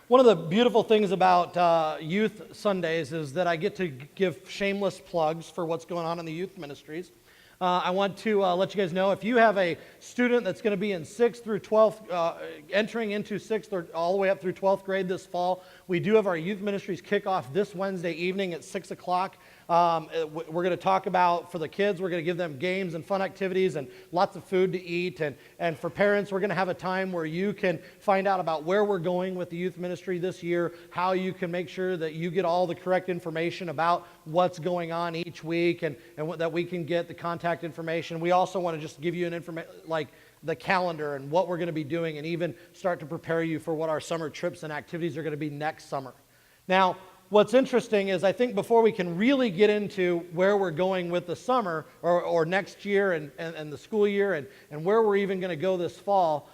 One of the beautiful things about Youth Sundays is that I get to give shameless plugs for what's going on in the youth ministries. I want to let you guys know, if you have a student that's going to be in 6th through 12th, entering into 6th or all the way up through 12th grade this fall, we do have our youth ministries kickoff this Wednesday evening at 6 o'clock. We're going to talk about, for the kids, we're going to give them games and fun activities and lots of food to eat. And for parents, we're going to have a time where you can find out about where we're going with the youth ministry this year, how you can make sure that you get all the correct information about what's going on each week, and that we can get the contact information. We also want to just give you an information, like the calendar and what we're going to be doing, and even start to prepare you for what our summer trips and activities are going to be next summer. Now, what's interesting is I think before we can really get into where we're going with the summer or next year and the school year and where we're even going to go this fall,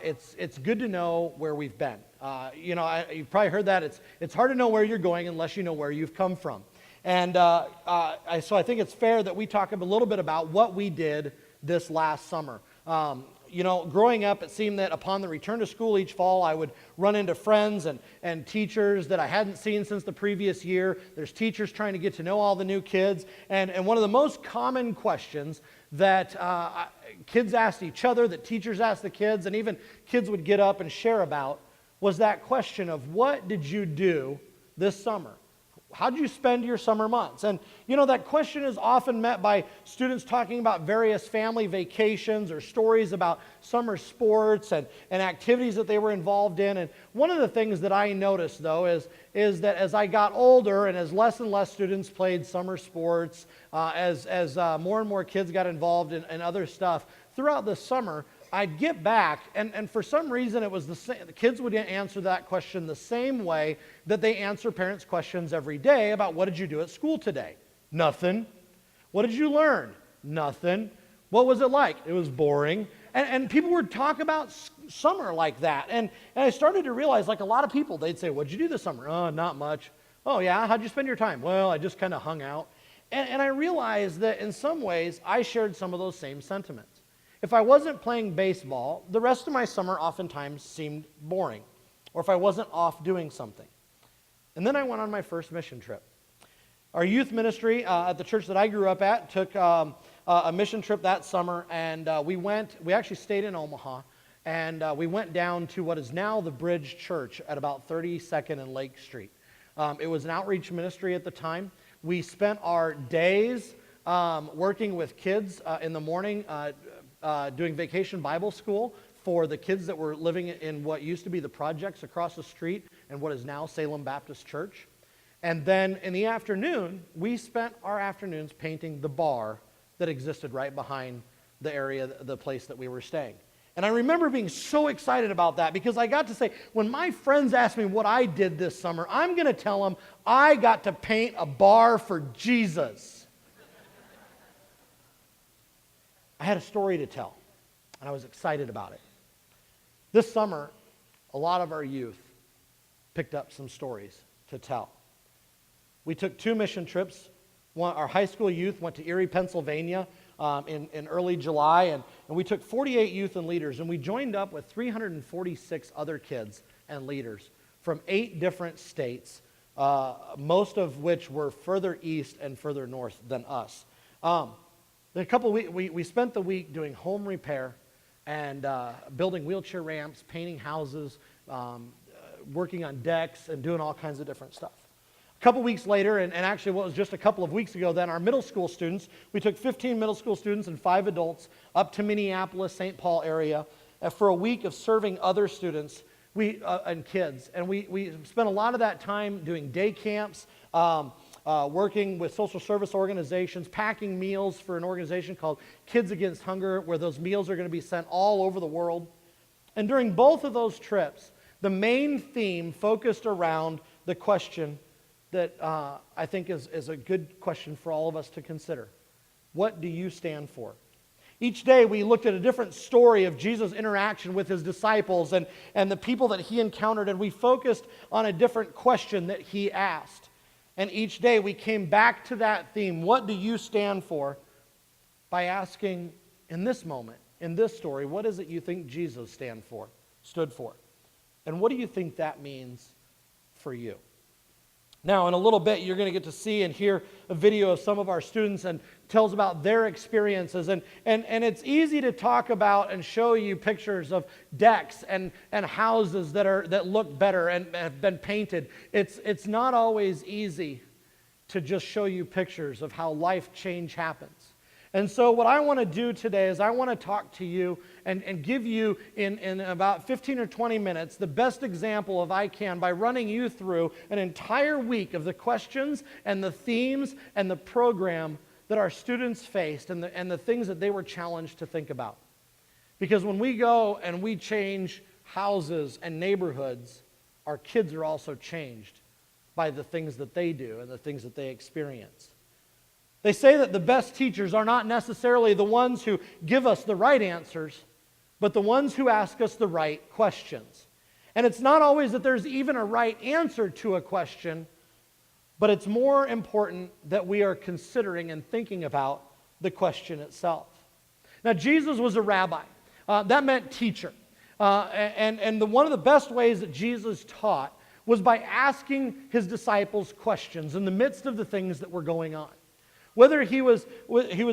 it's good to know where we've been. You've probably heard that. It's hard to know where you're going unless you know where you've come from. And so I think it's fair that we talk a little bit about what we did this last summer. Growing up, it seemed that upon the return to school each fall, I would run into friends and teachers that I hadn't seen since the previous year. There's teachers trying to get to know all the new kids. And one of the most common questions that kids asked each other, that teachers asked the kids, and even kids would get up and share about, was that question of, what did you do this summer? How did you spend your summer months? And, that question is often met by students talking about various family vacations or stories about summer sports and activities that they were involved in. And one of the things that I noticed, though, is that as I got older and as less and less students played summer sports, as more and more kids got involved in other stuff, throughout the summer, I'd get back, and for some reason it was the same. The kids would answer that question the same way that they answer parents' questions every day about, what did you do at school today? Nothing. What did you learn? Nothing. What was it like? It was boring. And people would talk about summer like that. And I started to realize, like a lot of people, they'd say, what'd you do this summer? Oh, not much. Oh, yeah? How'd you spend your time? Well, I just kind of hung out. And I realized that in some ways, I shared some of those same sentiments. If I wasn't playing baseball, the rest of my summer oftentimes seemed boring, or if I wasn't off doing something. And then I went on my first mission trip. Our youth ministry at the church that I grew up at took a mission trip that summer, and we actually stayed in Omaha, and we went down to what is now the Bridge Church at about 32nd and Lake Street. It was an outreach ministry at the time. We spent our days working with kids in the morning, doing vacation Bible school for the kids that were living in what used to be the projects across the street and what is now Salem Baptist Church. And then in the afternoon, we spent our afternoons painting the bar that existed right behind the area, the place that we were staying. And I remember being so excited about that because I got to say, when my friends asked me what I did this summer, I'm going to tell them I got to paint a bar for Jesus. I had a story to tell, and I was excited about it. This summer, a lot of our youth picked up some stories to tell. We took 2 mission trips. Our high school youth went to Erie, Pennsylvania in early July, and we took 48 youth and leaders, and we joined up with 346 other kids and leaders from 8 different states, most of which were further east and further north than us. A couple weeks, we spent the week doing home repair and building wheelchair ramps, painting houses, working on decks, and doing all kinds of different stuff. A couple weeks later, and actually what was just a couple of weeks ago then, our middle school students, we took 15 middle school students and 5 adults up to Minneapolis, St. Paul area for a week of serving other students and kids. And we spent a lot of that time doing day camps, working with social service organizations, packing meals for an organization called Kids Against Hunger, where those meals are going to be sent all over the world. And during both of those trips, the main theme focused around the question that I think is a good question for all of us to consider. What do you stand for? Each day we looked at a different story of Jesus' interaction with his disciples and the people that he encountered, and we focused on a different question that he asked. And each day we came back to that theme, what do you stand for, by asking, in this moment, in this story, what is it you think Jesus stood for? And what do you think that means for you. Now, in a little bit, you're going to get to see and hear a video of some of our students and tells about their experiences. And it's easy to talk about and show you pictures of decks and houses that look better and have been painted. It's not always easy to just show you pictures of how life change happens. And so what I want to do today is I want to talk to you and give you in about 15 or 20 minutes the best example of I can by running you through an entire week of the questions and the themes and the program that our students faced and the things that they were challenged to think about. Because when we go and we change houses and neighborhoods, our kids are also changed by the things that they do and the things that they experience. They say that the best teachers are not necessarily the ones who give us the right answers, but the ones who ask us the right questions. And it's not always that there's even a right answer to a question, but it's more important that we are considering and thinking about the question itself. Now, Jesus was a rabbi. That meant teacher. One of the best ways that Jesus taught was by asking his disciples questions in the midst of the things that were going on. Whether he was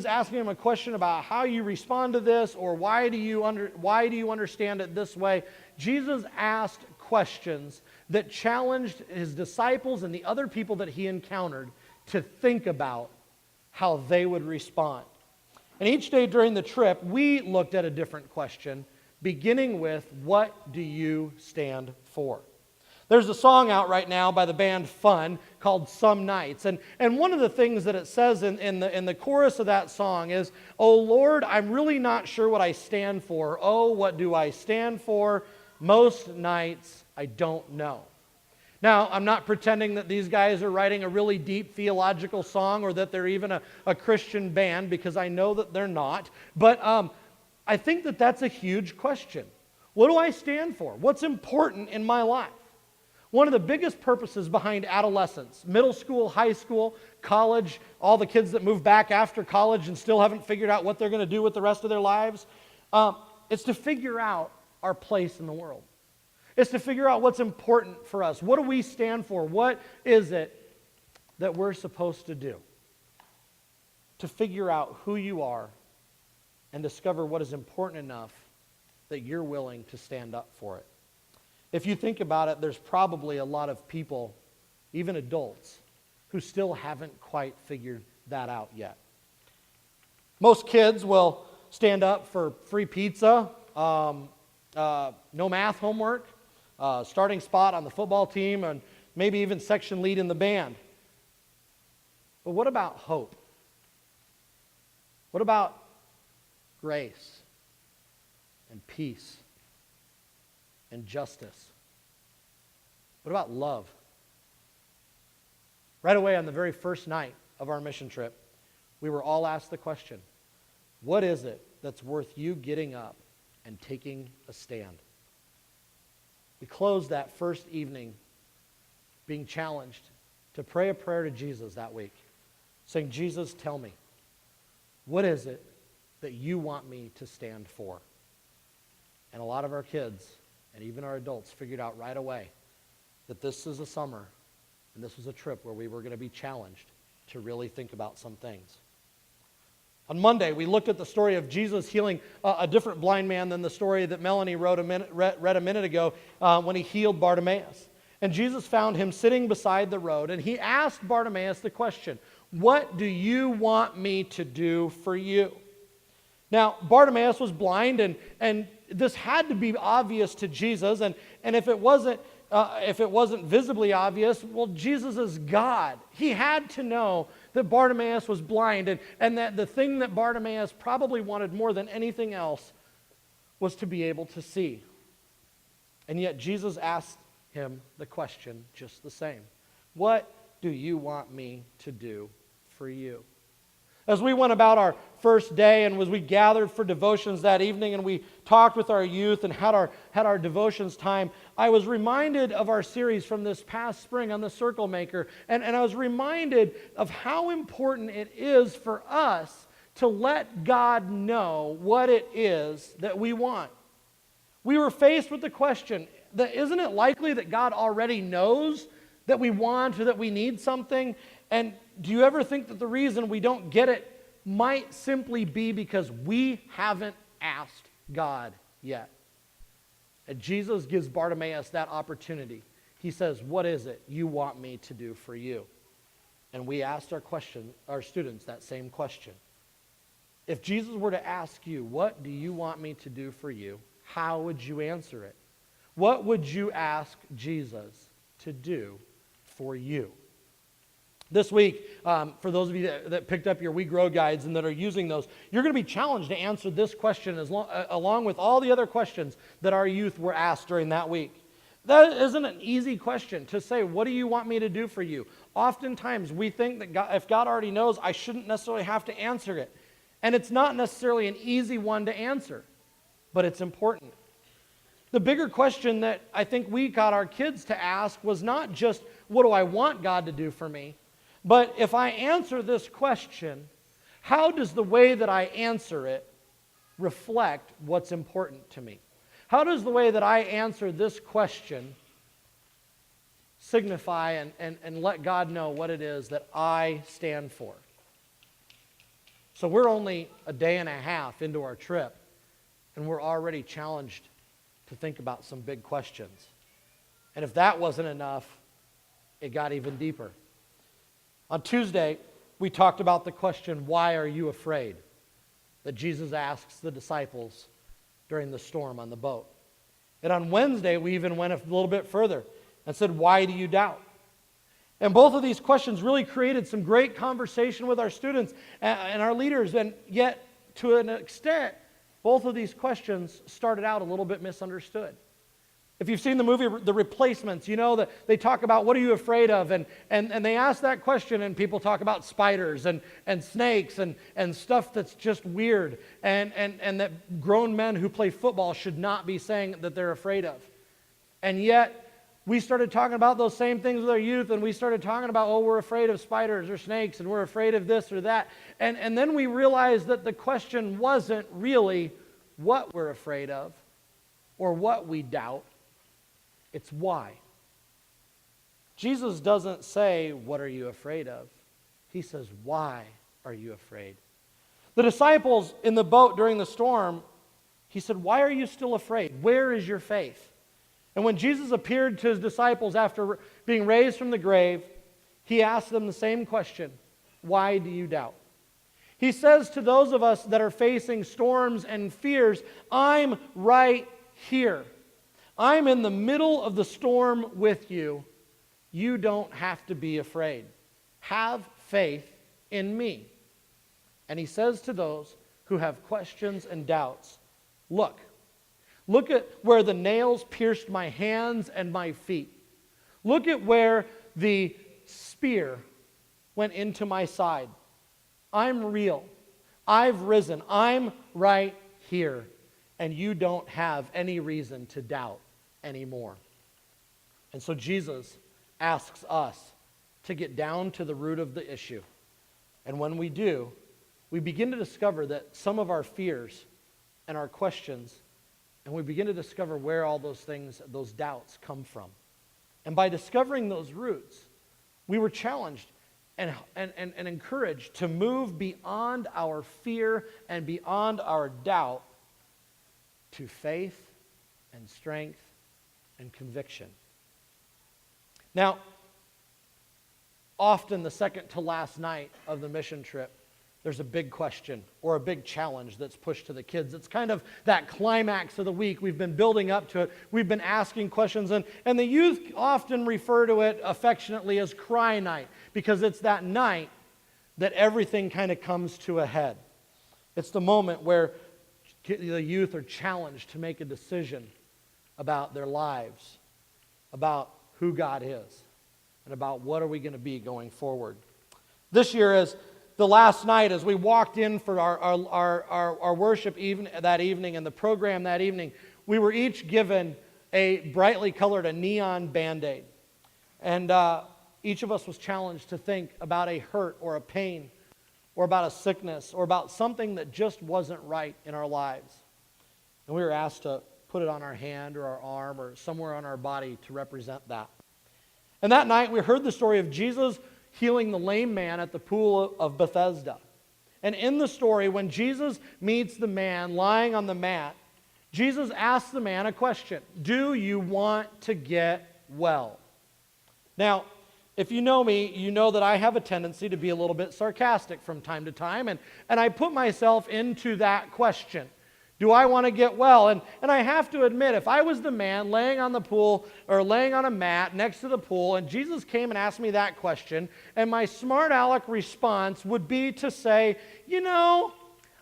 asking them a question about how you respond to this or why do you understand it this way, Jesus asked questions that challenged his disciples and the other people that he encountered to think about how they would respond. And each day during the trip, we looked at a different question, beginning with, what do you stand for? There's a song out right now by the band Fun called Some Nights. And one of the things that it says in the chorus of that song is, "Oh Lord, I'm really not sure what I stand for. Oh, what do I stand for? Most nights I don't know." Now, I'm not pretending that these guys are writing a really deep theological song or that they're even a Christian band, because I know that they're not. But I think that that's a huge question. What do I stand for? What's important in my life? One of the biggest purposes behind adolescence, middle school, high school, college, all the kids that move back after college and still haven't figured out what they're going to do with the rest of their lives, it's to figure out our place in the world. It's to figure out what's important for us. What do we stand for? What is it that we're supposed to do? To figure out who you are and discover what is important enough that you're willing to stand up for it. If you think about it, there's probably a lot of people, even adults, who still haven't quite figured that out yet. Most kids will stand up for free pizza, no math homework, starting spot on the football team, and maybe even section lead in the band. But what about hope? What about grace and peace and justice? What about love? Right away on the very first night of our mission trip, we were all asked the question, what is it that's worth you getting up and taking a stand? We closed that first evening being challenged to pray a prayer to Jesus that week, saying, Jesus, tell me, what is it that you want me to stand for? And a lot of our kids and even our adults figured out right away that this is a summer and this was a trip where we were going to be challenged to really think about some things. On Monday, we looked at the story of Jesus healing a different blind man than the story that Melanie read a minute ago when he healed Bartimaeus. And Jesus found him sitting beside the road, and he asked Bartimaeus the question, what do you want me to do for you? Now, Bartimaeus was blind, and this had to be obvious to Jesus, and if it wasn't visibly obvious, well, Jesus is God. He had to know that Bartimaeus was blind, and that the thing that Bartimaeus probably wanted more than anything else was to be able to see. And yet Jesus asked him the question just the same. What do you want me to do for you? As we went about our first day and as we gathered for devotions that evening and we talked with our youth and had our devotions time, I was reminded of our series from this past spring on the Circle Maker, and I was reminded of how important it is for us to let God know what it is that we want. We were faced with the question, isn't it likely that God already knows that we want or that we need something? And do you ever think that the reason we don't get it might simply be because we haven't asked God yet? And Jesus gives Bartimaeus that opportunity. He says, what is it you want me to do for you? And we asked our students that same question. If Jesus were to ask you, what do you want me to do for you? How would you answer it? What would you ask Jesus to do for you? This week, for those of you that picked up your We Grow guides and that are using those, you're going to be challenged to answer this question along with all the other questions that our youth were asked during that week. That isn't an easy question to say, what do you want me to do for you? Oftentimes, we think that God, if God already knows, I shouldn't necessarily have to answer it. And it's not necessarily an easy one to answer, but it's important. The bigger question that I think we got our kids to ask was not just, what do I want God to do for me? But if I answer this question, how does the way that I answer it reflect what's important to me? How does the way that I answer this question signify and let God know what it is that I stand for? So we're only a day and a half into our trip, and we're already challenged to think about some big questions. And if that wasn't enough, it got even deeper. On Tuesday, we talked about the question, why are you afraid? That Jesus asks the disciples during the storm on the boat. And on Wednesday, we even went a little bit further and said, why do you doubt? And both of these questions really created some great conversation with our students and our leaders, and yet, to an extent, both of these questions started out a little bit misunderstood. If you've seen the movie The Replacements, you know that they talk about what are you afraid of, and they ask that question, and people talk about spiders and snakes and stuff that's just weird, and that grown men who play football should not be saying that they're afraid of. And yet, we started talking about those same things with our youth, and we started talking about, oh, we're afraid of spiders or snakes, and we're afraid of this or that. And then we realized that the question wasn't really what we're afraid of or what we doubt. It's why. Jesus doesn't say, what are you afraid of? He says, why are you afraid? The disciples in the boat during the storm, he said, why are you still afraid? Where is your faith? And when Jesus appeared to his disciples after being raised from the grave, he asked them the same question, why do you doubt? He says to those of us that are facing storms and fears, I'm right here. I'm in the middle of the storm with you. You don't have to be afraid. Have faith in me. And he says to those who have questions and doubts, look at where the nails pierced my hands and my feet. Look at where the spear went into my side. I'm real. I've risen. I'm right here. And you don't have any reason to doubt anymore. And so Jesus asks us to get down to the root of the issue. And when we do, we begin to discover that some of our fears and our questions, and we begin to discover where all those things, those doubts come from. And by discovering those roots, we were challenged and encouraged to move beyond our fear and beyond our doubt to faith and strength and conviction. Now, often the second to last night of the mission trip, there's a big question or a big challenge that's pushed to the kids. It's kind of that climax of the week. We've been building up to it. We've been asking questions, and the youth often refer to it affectionately as cry night, because it's that night that everything kind of comes to a head. It's the moment where the youth are challenged to make a decision about their lives, about who God is, and about what are we going to be going forward. This year, as the last night, as we walked in for our worship that evening and the program that evening, we were each given a brightly colored, a neon Band-Aid. And each of us was challenged to think about a hurt or a pain or about a sickness or about something that just wasn't right in our lives. And we were asked to put it on our hand or our arm or somewhere on our body to represent that. And that night we heard the story of Jesus healing the lame man at the pool of Bethesda. And in the story, when Jesus meets the man lying on the mat, Jesus asks the man a question. Do you want to get well? Now, if you know me, you know that I have a tendency to be a little bit sarcastic from time to time, and I put myself into that question. Do I want to get well? And I have to admit, if I was the man laying on the pool or laying on a mat next to the pool, and Jesus came and asked me that question, and my smart aleck response would be to say,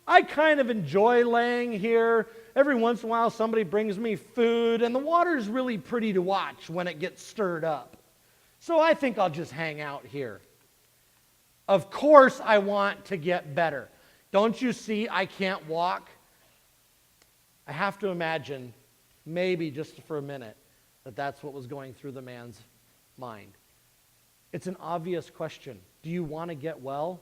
I kind of enjoy laying here. Every once in a while somebody brings me food, and the water's really pretty to watch when it gets stirred up. So I think I'll just hang out here. Of course I want to get better. Don't you see I can't walk? I have to imagine, maybe just for a minute, that that's what was going through the man's mind. It's an obvious question. Do you want to get well?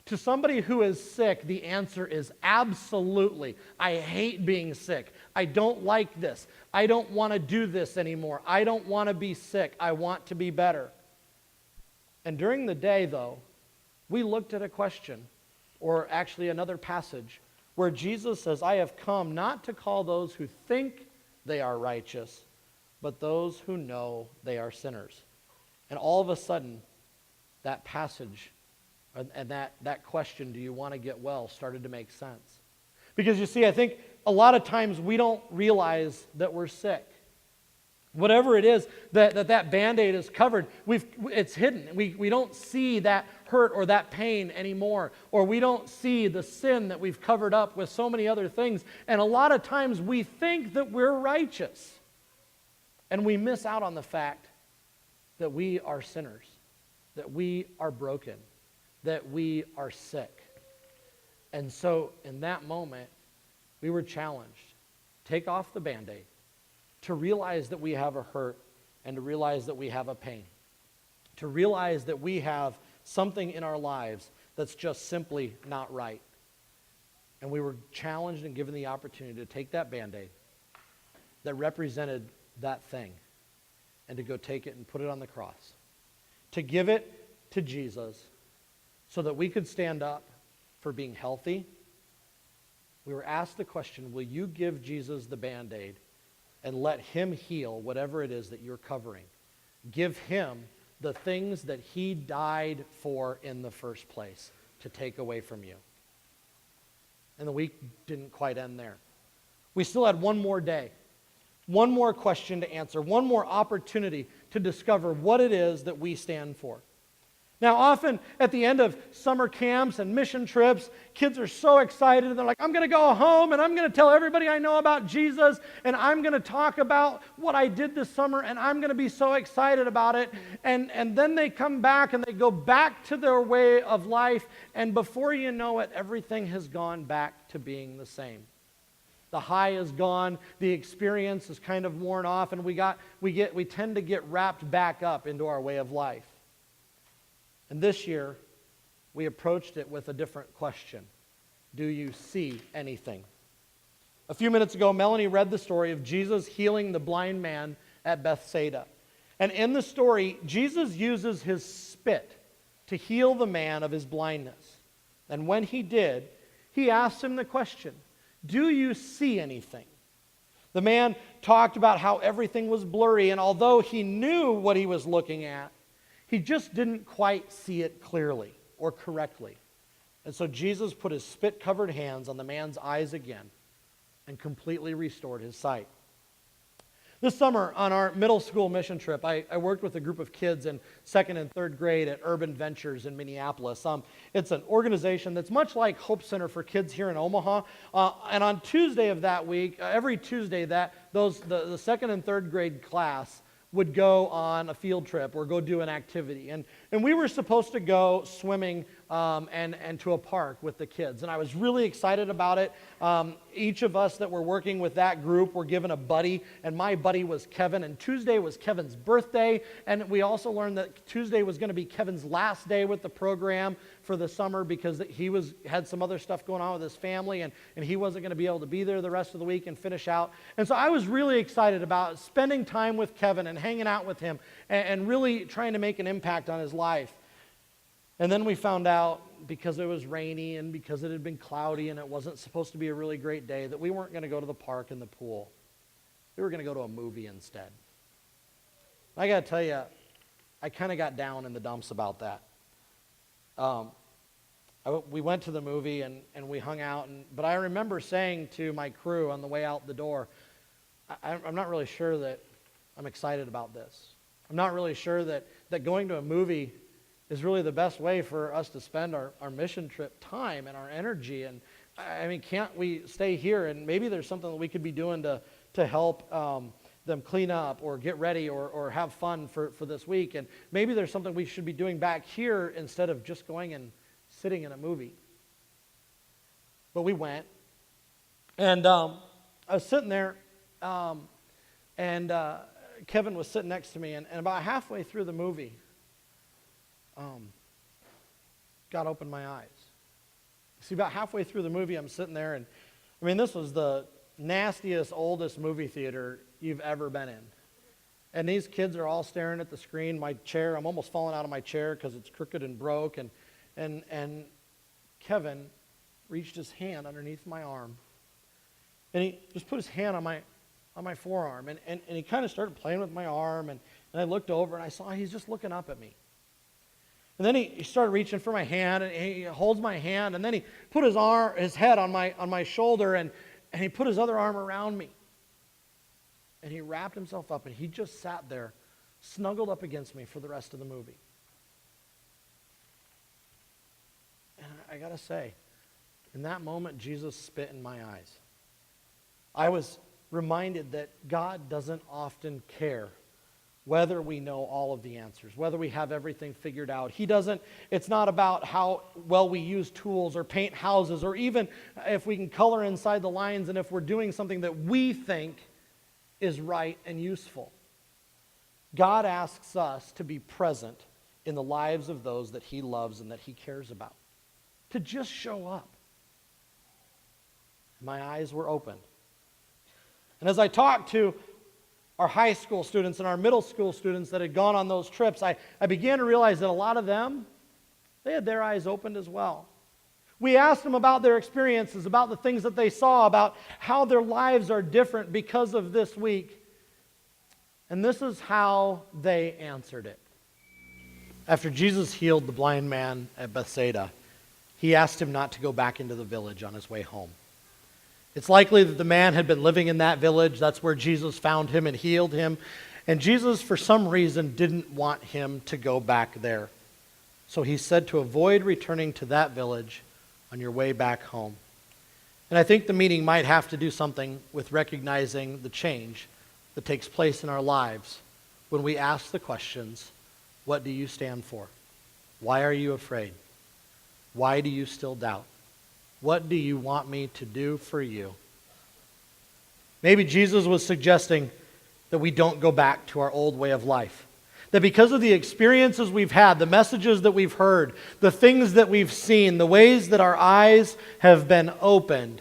To somebody who is sick, the answer is absolutely. I hate being sick. I don't like this. I don't want to do this anymore. I don't want to be sick. I want to be better. And during the day, though, we looked at a question, or actually another passage, where Jesus says, I have come not to call those who think they are righteous, but those who know they are sinners. And all of a sudden, that passage and that question, do you want to get well, started to make sense. Because you see, I think a lot of times we don't realize that we're sick. Whatever it is that Band-Aid is covered, it's hidden. We don't see that hurt or that pain anymore. Or we don't see the sin that we've covered up with so many other things. And a lot of times we think that we're righteous. And we miss out on the fact that we are sinners, that we are broken, that we are sick. And so in that moment, we were challenged. Take off the Band-Aid. To realize that we have a hurt and to realize that we have a pain. To realize that we have something in our lives that's just simply not right. And we were challenged and given the opportunity to take that Band-Aid that represented that thing and to go take it and put it on the cross. To give it to Jesus so that we could stand up for being healthy. We were asked the question, will you give Jesus the Band-Aid and let him heal whatever it is that you're covering? Give him the things that he died for in the first place to take away from you. And the week didn't quite end there. We still had one more day, one more question to answer, one more opportunity to discover what it is that we stand for. Now, often at the end of summer camps and mission trips, kids are so excited. They're like, I'm going to go home and I'm going to tell everybody I know about Jesus, and I'm going to talk about what I did this summer, and I'm going to be so excited about it. And then they come back and they go back to their way of life, and before you know it, everything has gone back to being the same. The high is gone, the experience is kind of worn off, and we tend to get wrapped back up into our way of life. And this year, we approached it with a different question. Do you see anything? A few minutes ago, Melanie read the story of Jesus healing the blind man at Bethsaida. And in the story, Jesus uses his spit to heal the man of his blindness. And when he did, he asked him the question, do you see anything? The man talked about how everything was blurry, and although he knew what he was looking at, he just didn't quite see it clearly or correctly. And so Jesus put his spit-covered hands on the man's eyes again and completely restored his sight. This summer on our middle school mission trip, I worked with a group of kids in 2nd and 3rd grade at Urban Ventures in Minneapolis. It's an organization that's much like Hope Center for Kids here in Omaha. And on Tuesday of that week, every Tuesday, the 2nd and 3rd grade class would go on a field trip or go do an activity. And we were supposed to go swimming and to a park with the kids. And I was really excited about it. Each of us that were working with that group were given a buddy, and my buddy was Kevin, and Tuesday was Kevin's birthday, and we also learned that Tuesday was going to be Kevin's last day with the program for the summer because he had some other stuff going on with his family, and he wasn't going to be able to be there the rest of the week and finish out. And so I was really excited about spending time with Kevin and hanging out with him and really trying to make an impact on his life. And then we found out, because it was rainy and because it had been cloudy and it wasn't supposed to be a really great day, that we weren't going to go to the park and the pool. We were going to go to a movie instead. I got to tell you, I kind of got down in the dumps about that. We went to the movie and we hung out, but I remember saying to my crew on the way out the door, I'm not really sure that I'm excited about this. I'm not really sure that going to a movie is really the best way for us to spend our mission trip time and our energy. And I mean, can't we stay here? And maybe there's something that we could be doing to help them clean up or get ready or have fun for this week. And maybe there's something we should be doing back here instead of just going and sitting in a movie. But we went. And I was sitting there, and Kevin was sitting next to me. And about halfway through the movie, God opened my eyes. See, about halfway through the movie, I'm sitting there, and I mean, this was the nastiest, oldest movie theater you've ever been in. And these kids are all staring at the screen. My chair, I'm almost falling out of my chair because it's crooked and broke. And Kevin reached his hand underneath my arm, and he just put his hand on my forearm, and he kind of started playing with my arm, and I looked over, and I saw he's just looking up at me. And then he started reaching for my hand, and he holds my hand, and then he put his head on my shoulder, and he put his other arm around me. And he wrapped himself up, and he just sat there, snuggled up against me for the rest of the movie. And I got to say, in that moment, Jesus spit in my eyes. I was reminded that God doesn't often care whether we know all of the answers, whether we have everything figured out. It's not about how well we use tools or paint houses, or even if we can color inside the lines and if we're doing something that we think is right and useful. God asks us to be present in the lives of those that He loves and that He cares about. To just show up. My eyes were opened. And as I talked to our high school students and our middle school students that had gone on those trips, I began to realize that a lot of them, they had their eyes opened as well. We asked them about their experiences, about the things that they saw, about how their lives are different because of this week. And this is how they answered it. After Jesus healed the blind man at Bethsaida, He asked him not to go back into the village on his way home. It's likely that the man had been living in that village. That's where Jesus found him and healed him. And Jesus, for some reason, didn't want him to go back there. So He said to avoid returning to that village on your way back home. And I think the meeting might have to do something with recognizing the change that takes place in our lives when we ask the questions, what do you stand for? Why are you afraid? Why do you still doubt? What do you want me to do for you? Maybe Jesus was suggesting that we don't go back to our old way of life. That because of the experiences we've had, the messages that we've heard, the things that we've seen, the ways that our eyes have been opened,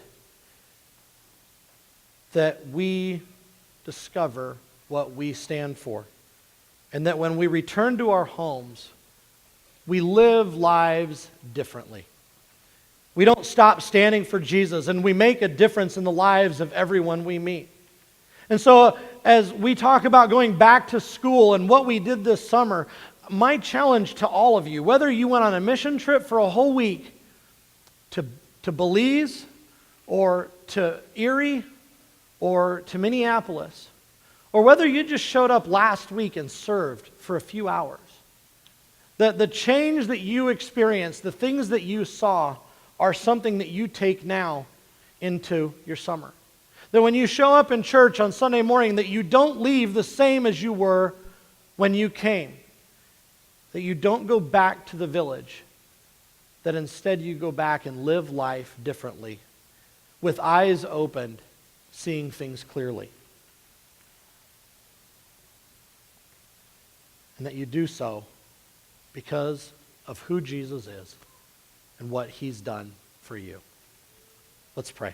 that we discover what we stand for. And that when we return to our homes, we live lives differently. We don't stop standing for Jesus, and we make a difference in the lives of everyone we meet. And so as we talk about going back to school and what we did this summer, my challenge to all of you, whether you went on a mission trip for a whole week to Belize or to Erie or to Minneapolis, or whether you just showed up last week and served for a few hours, the change that you experienced, the things that you saw, are something that you take now into your summer. That when you show up in church on Sunday morning, that you don't leave the same as you were when you came. That you don't go back to the village, that instead you go back and live life differently, with eyes opened, seeing things clearly. And that you do so because of who Jesus is and what he's done for you. Let's pray.